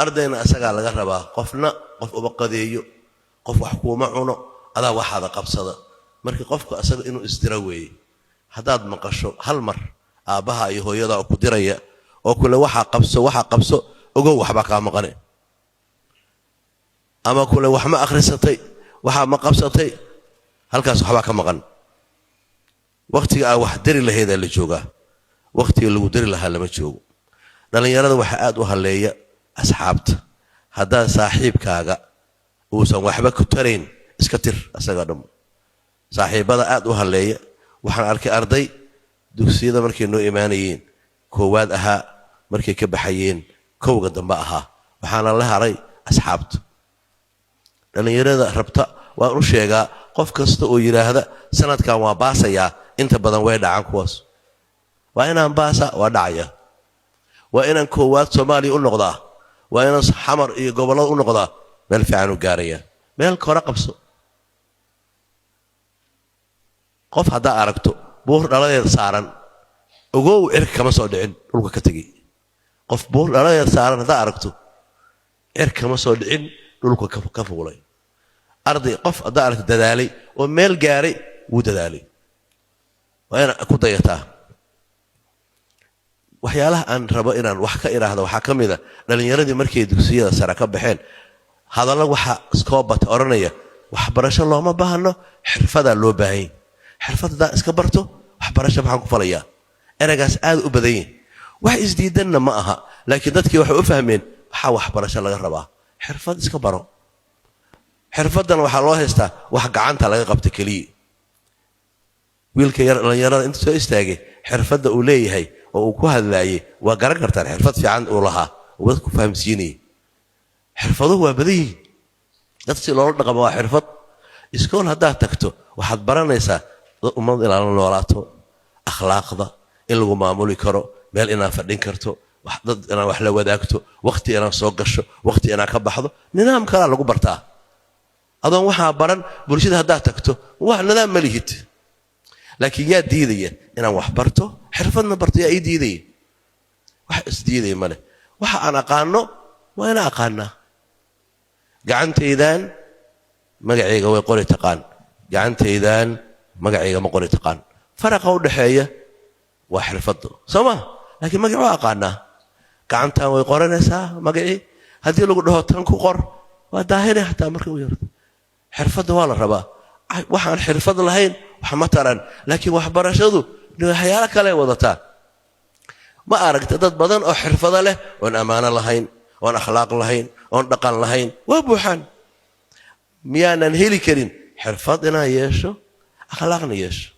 ardayna asagaa laga rabaa qofna qof uba qadeeyo qof wax kuuma cuno adaa waxaada qabsada markii qofku asaga inuu isdira weeye haddaad maqasho hal mar aabbaha iyo hooyada ku diraya oo kule waxa qabso ogow waxba ka maqane ama kule wax ma akhrisatay waxa ma qabsatay halkaas waxba ka maqan waqtiga wax dari laheeda la joogaa waqtiga lagu dari lahaa lama joogo dhalinyarada waxa aad u haleeya asxaabta hadaa saaxiibkaaga uusan waxba ku tarayn iska tir asaga dham saaxiibada aad u haleeya waxaan arkay arday dugsiyada markay noo iimaanayeen koowaad ahaa markay ka baxayeen kowga dambe ahaa waxaana la haray asxaabta dhalinyarada rabta waan u sheegaa qof kasta oo yiraahda sanadkan waa baasaya inta badan way dhacaan kuwaas waa inaan baasa waa dhacaya waa inaan koowaad Soomaaliya u noqdaa waa inaan xamar iyo gobolada u noqdaa meel fiican u gaaraya meel kora qabso qof hadaa aragto buur dhaladeed saaran ogow cirka kama soo dhicin dhulka ka tagay qof buur dhaladeed saaran hadaa aragto cirka kama soo dhicin dhulka ka fuulay arday qof hadaa aragto dadaalay oo meel gaaray wuu dadaalay waa inaan ku dayataa waxyaalaha aan rabo inaan wax ka iraahdo waxa kamida dhalinyaradii markay dugsiyada sare ka baxeen hadalla waxa iskoobata oranaya wax barasho looma baahno xirfada loo baahay xirfada iska barto wax barasho waxaan ku falayaa eragaas aad u badan wax isdiidanna ma aha laakiin dadkii waxay u fahmeen waxa wax barasho laga rabaa xirfad iska baro xirfadan waxa loo haystaa wax gacanta laga qabto kaliya wiilka yar dhalinyarada inta soo istaagay xirfada uu leeyahay oo uu ku hadlaayay waa garan kartaa xirfad fiican uu lahaa oo dadku fahamsiinay xirfaduhu waa badan dadsi loo dhaqmo waa xirfad iskool hadaa tagto waxaad baranaysaa ummad ilaalin noolaato akhlaaqda in lagu maamuli karo meel inaad fadhin karto dad inaad wax la wadaagto waqti inaad soo gasho waqti inaad ka baxdo nidaam kale lagu bartaa adoon waxa baran bulshada hadaa tagto wax nidaam ma lihid laakiin yaa diidaya inaan wax barto xirfadna barto yaa diidaya wax isdiiday male waxa aan aqaano waa inaan aqaana gacantaydan magacayga way qori taqaan gacantaydan magacayga ma qori taqaan faraqa u dhaxeeya waa xirfad sama laakiin magac waa aqaana gacantan way qoranaysaa magacii hadii lagu dhaho tan ku qor waa daahiri hatta marka uu yarto xirfadda waa la rabaa waxaan xirfad lahayn wax ma taran laakiin wax barashadu waxyaalo kale wadataa ma aragta dad badan oo xirfado leh oo amaana lahayn oo akhlaaq lahayn oo dhaqan lahayn waa buuxan miyaanan heli karin xirfad inaa yeesho akhlaaqna yeesho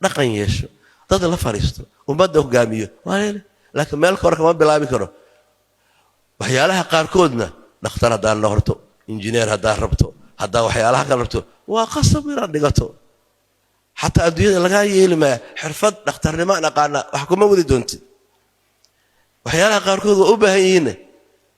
dhaqan yeesho dad la fariisto ummadda hogaamiyo laakiin meel kor kama bilaabi karo waxyaalaha qaar koodna dhakhtar hadaan noqoto injineer hadaan rabto hadaa waxyaalaha kale rabto waa qasab inaad dhigato حتى أدوية لقاها يلما حرفت نختار ما نقانا وحكومة ودي دونتي وحيالها قاركود وأبهيين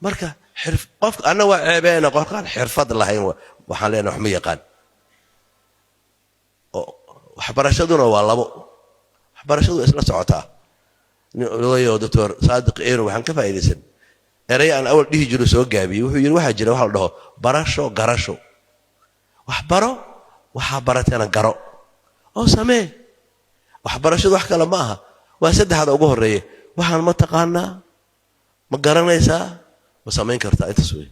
مركا حرف قف أنا وعبينا قال حرفت الله هين وحالينا حمية قال وحبرشدنا والله حبرشدوا إسنا سعتها يا دكتور صادق إيرو وحن كيف يدسن أري أن أول ديه جلوس وجابي وهو واحد جلوه حاله برشوا قرشوا وحبروا وحبرتنا قرأ أو سماه وحبرشوا وحكى لماها وسد هذا أبوه الرئي وحن ما تقانا ما قرنا يسا وسمين كرتا يتسوي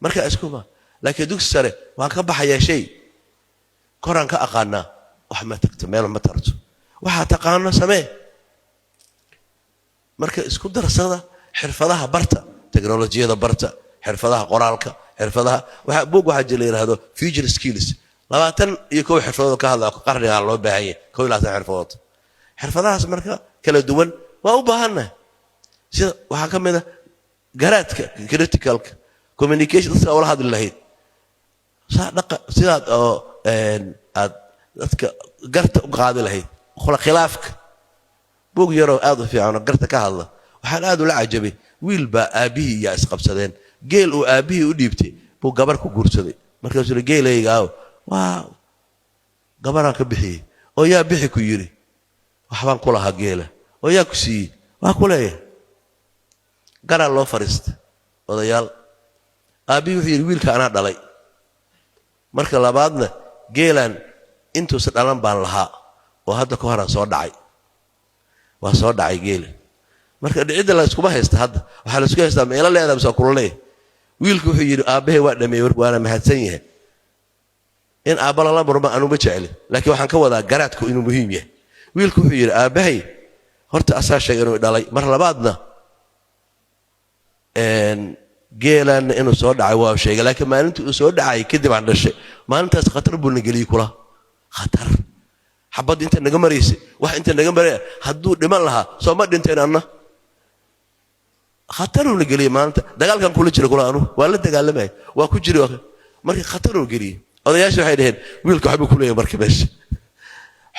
مركا أسكوبا لكن دوك السري وهكبح يا شيء قران كأقانا وحما تكتمل ما ترجو وحا تقانا سماه marka isku darsada xirfadaha barta teknolojiyada barta xirfadaha qoraalka xirfadaha waxa buug waxa jileeyado future skills 20 iyo koow xirfadood ka hadla qarniga loo baahan yahay koow la xirfadood xirfadahaas marka kala duwan waa u baahanna sida waxa kamida garaadka critical communication sida wala hadal lahayd sida aad dadka garta u qaadi lahayd khilaafka buug yaro aad u fiican garta ka hadla waxaan aad u la cajabay wiil ba aabihi ya isqabsadeen geel oo aabihi u dhiibtay buu gabar ku guursaday markaas uu geelayga waa gabar ka bixiyay oo yaa bixi ku yiri waxbaan ku lahaa geela oo yaa ku sii waa ku leeyahay garan loo fariista odayaal aabii wuxuu yiri wiilka anaa dhalay marka labaadna geelan intuu si dhalan baan lahaa oo hadda ka horan soo dhacay waa soo dhacay geel marka dhicida la isku haysta hadda waxa la isku haystaa meelo leedahay soo kululay wiilku wuxuu yiri aabahay waa dhamay waana mahadsan yahay in aabala la burma aanu ma jecel laakiin waxaan ka wadaa garaadku inuu muhiim yahay wiilku wuxuu yiri aabahay horta asaa sheegay inuu dhalay mar labaadna geelan inuu soo dhacay waa sheegay laakiin maalintii uu soo dhacay kadib aan dhashay maalintaas khatar buu nagaliyay kula khatar xabad inta naga mareysay wax inta naga maray hadduu dhiman lahaa soo ma dhinteen anna khatar uu nagaliyay maalinta dagaalkan kula jira kula anu waa la dagaalamay waa ku jiray markii khatar uu geliyay odayaashu waxay dhaheen wiilka waxba ku leeyahay markii meesha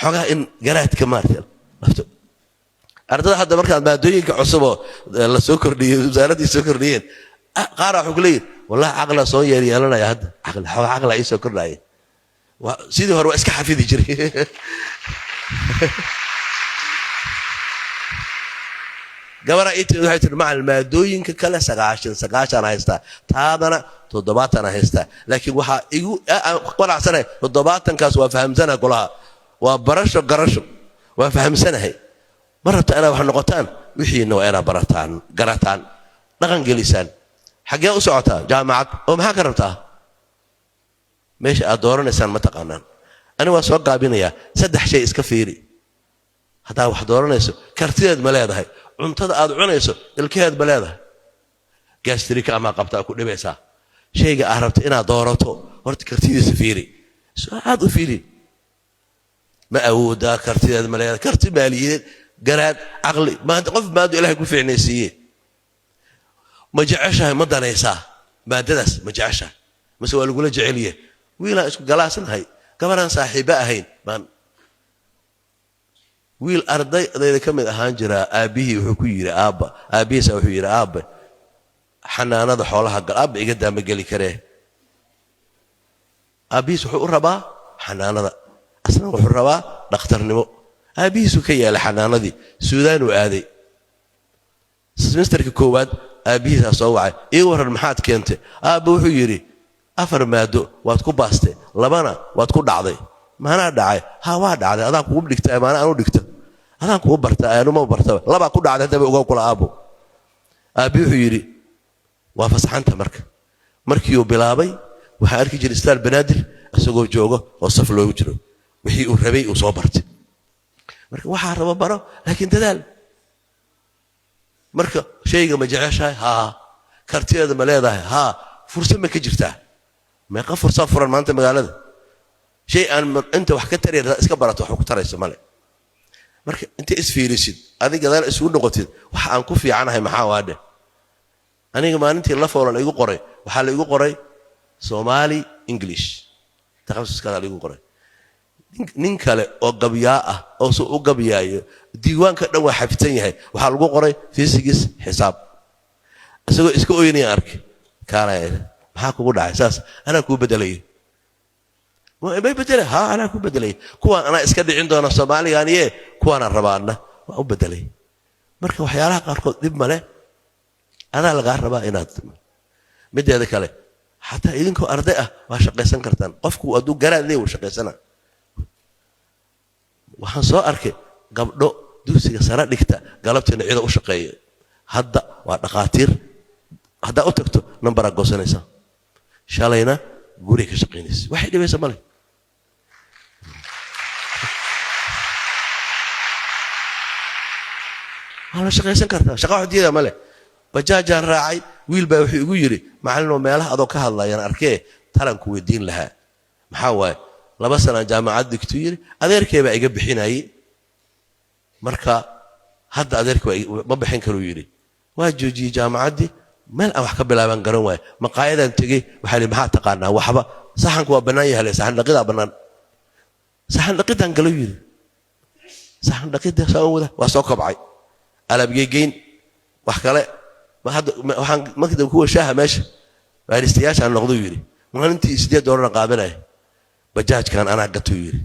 xogaa in garaadka maartay ardada hadda markaad maadooyinka cusub oo la soo kordhiyay wasaaradii soo kordhiyeen qaar waxa ku leeyahay wallahi aqla soo yeelanaya hadda aqla ay soo kordhayay sidii hore waa iska xafidi jiray gabadha intii waxay tiri macallin maadooyinka kala 9 haysta taadana 7 haysta laakiin waxa igu qoracsanay 7 kaas waa fahamsana kulaha waa barasho garasho waa fahamsanahay marta ana wax noqotaan wixii noo era barataan garataan dhaqan gelisaan xagee u socotaa jaamacad oo maxaa ka rabtaa meesha aad dooranaysan ma taqaanaan ani waa soo qaabinaya 3 shay iska fiiri hadaa wax dooranayso kartideed ma leedahay cuntada aad cunayso ilkeed ma leedahay gastric ama qabta ku dhibaysaa shayga aad rabto inaad doorato horta kartidiisa fiiri aad u fiiri ma awooda kartideed ma leedahay karti maaliyadeed garaad aqli ma qof maadu ilaahay ku fiicnaysiiyay ma jeceshahay ma danaysaa maadadaas ma jeceshahay ma soo lagu la jeceliye wiila isku galaasnahay gabaraan saaxiiba ahayn baan wiil ardayda kamid ahaan jira aabihii wuxuu ku yiri aabihiisa wuxuu yiri aabba xanaanada xoolaha aabba iga daama gali karee aabihiis wuxuu u rabaa xanaanada asna wuxuu rabaa dhakhtarnimo aabihiisu ka yaala xanaanadii Suudaan uu aaday semesterka koowaad aabihiisa soo wacay igu waran maxaad keentay aabba wuxuu yiri 4 maado waad ku baastay 2 waad ku dhacday maana dhacay ha waa dhacday adaan kugu dhigtay maana aanu dhigto adaan kugu bartay aanu ma bartay 2 ku dhacday hadaba uga kula aabo aabi wuxuu yiri waa fasaxanta markii uu bilaabay waxa arki jiray istaan banaadir asagoo joogo oo saf loogu jiro wixii uu rabay uu soo bartay marka waxa raba baro laakiin dadaal marka shayga ma jeceshahay ha kartiyeeda ma leedahay ha fursad ma ka jirtaa ma ka fursad furan maanta magaalada shay aan inta wax ka tareeyay iska barato wax ku tarayso male marka inta isfiirisid adiga dal isugu noqotid waxa aan ku fiicanahay maxaa waade aniga maalintii la foolan igu qoray waxa la igu qoray Somali English takhasuska la igu qoray nin kale oo qabyaa ah oo soo u qabyaayo diiwaanka dhan waa xafidsan yahay waxa lagu qoray physics xisaab asagoo iska ooynay arkay kaalay maxaa kugu dhacay saas ana ku bedelay ma bedelay ha ana ku bedelay kuwa ana iska dhicin doona Soomaaliyaaniye kuwa ana rabaana waa u bedelay marka waxyaalaha qaarkood dib male ana laga rabaa inaad mideeda kale hatta idinkoo arday ah waa shaqaysan kartaan qofku adu garaad leeyahay uu shaqaysana waxaan soo arkay gabdho dugsiga sare dhigta galabtina cid u shaqeeyo hadda waa dhaqaatiir hadda u tagto number goosanaysa shalayna guri ka shaqeynaysa waxay dhibaysa male wala shaqaysan kartaa shaqo xudiyada male bajaajan raacay wiil baa wuxuu igu yiri macallin meelaha adoo ka hadlayaan arkay taranku weydiin lahaa maxaa waay 2 sano jaamacad digtu yiri adeerkeeba iga bixinayay marka hadda adeerkay ma bixin karo yiri waa joojiyay jaamacadii meel aan wax ka bilaaban garan waay maqaayadan tagay waxa li maxaa taqaanaa waxba saxanku waa banaan yahay saxan dhaqida banaan saxan dhaqidan galo yiri saxan dhaqida soo wada waa soo kabcay alabgeegeyn wax kale waxaan makdab kuwa shaaha meesha baaristayaasha noqdo yiri maalintii $8 qaadanay bajaajkan ana gato yiri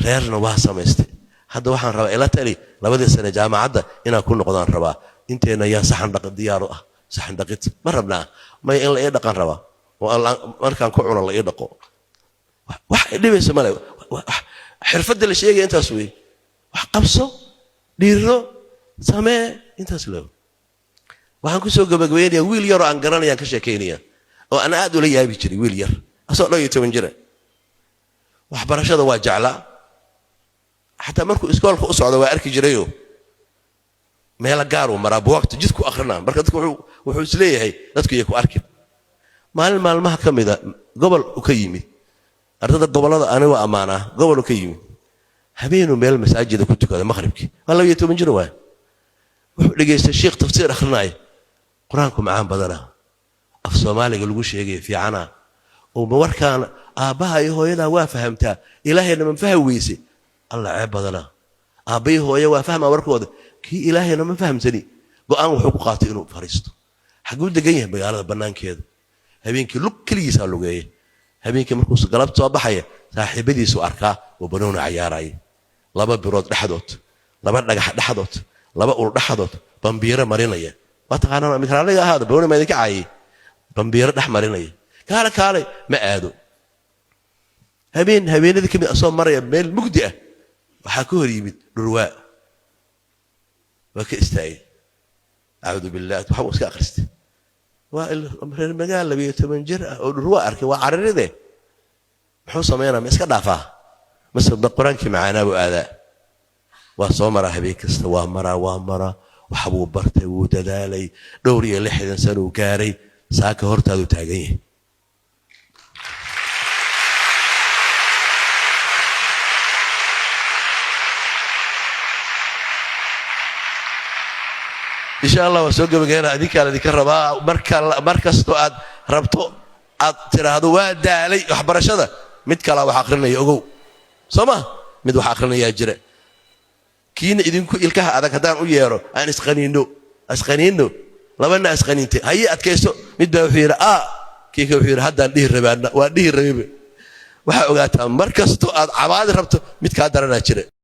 reerna waa samaystay hadda waxaan rabaa ila tali 2 sano jaamacadda inaan ku noqdaan rabaa inteena yaa saxan dhaq diyaar ah saxan dhaqid ma rabnaa may in la ii dhaqan raba oo markaan ku cuno la ii dhaqo wax dhibayso male xirfadda la sheegay intaas weey wax qabso dhiiro samee intaas loo waxaan ku soo gabagabeeyay wiil yar oo aan garanayaan ka sheekeynaya oo aan aad u la yaabi jiray wiil yar asoo 12 jir wax barashada waa jeclaa حتى مركو إسكول كو أصعد وأركي جريو ميلا قارو مرا بوقت جدكو أخرنا بركتكو وحوسليه هي نتكو يكو أركب مال ما كم إذا قبل أكيمي أردت قبل هذا أنا وأمانة قبل أكيمي هبينو ميل مساجد كنت كذا مغربك والله يتو من جروه لقيت الشيخ تفسير أخرناي قرآنكم عام بدنا في الصومالي يقولوا شيء في عنا ومور كان آباها يهو يدا وافهمتها إلهي لما فهويسي الله عيب بدنا أبيه هو يوا فهم أوركود كي إلهي أنا ما فهم سني قام وحقوقاتي إنه فريست حقول دقيه بقى بنان كذا هبين كلوك كل يسألوا جاي هبين كمركوس قلبت صباحية صاحبتي سواركا وبنون عياراي لبا برود لحدوت لبا نجح لحدوت لبا أول لحدوت بمبيرة مرينية واتقانا مثل هذا بقول ما يدك عاي بمبيرة لح مرينية كاري ما عادوا هبين ذيك من أصلا مرة ميل مجدئة وحكوه يمد رواء وكاستعي أعوذ بالله وحوس كأخرست والمجال اللي بيتمن جرأة الرواء أركي وعرر ذي حوصة مينا مسك ضعفها مثل القرآن كي معانا وآذاء وصومرة هبيك استوى مرة وحبو برته ودلالي دوري اللي حد سنو كاري ساك هرتا ذو تاقيه إن شاء الله وسوق بجينا هذيك على ذيك الرباع مركز تؤد ربطه ترى هذا واد علي أحبر شذا متكلا وحقرنا يجو سما مد وحقرنا يجرى كين إذن كل كه هذا كذا ويارو أنا أسخنينه لما أسخنينته هي أتكيسو مد بفير كيف بفير هذا ده الربع وده الربع وحقاتها مركز تؤد عباد ربطه متكادرنا يجرى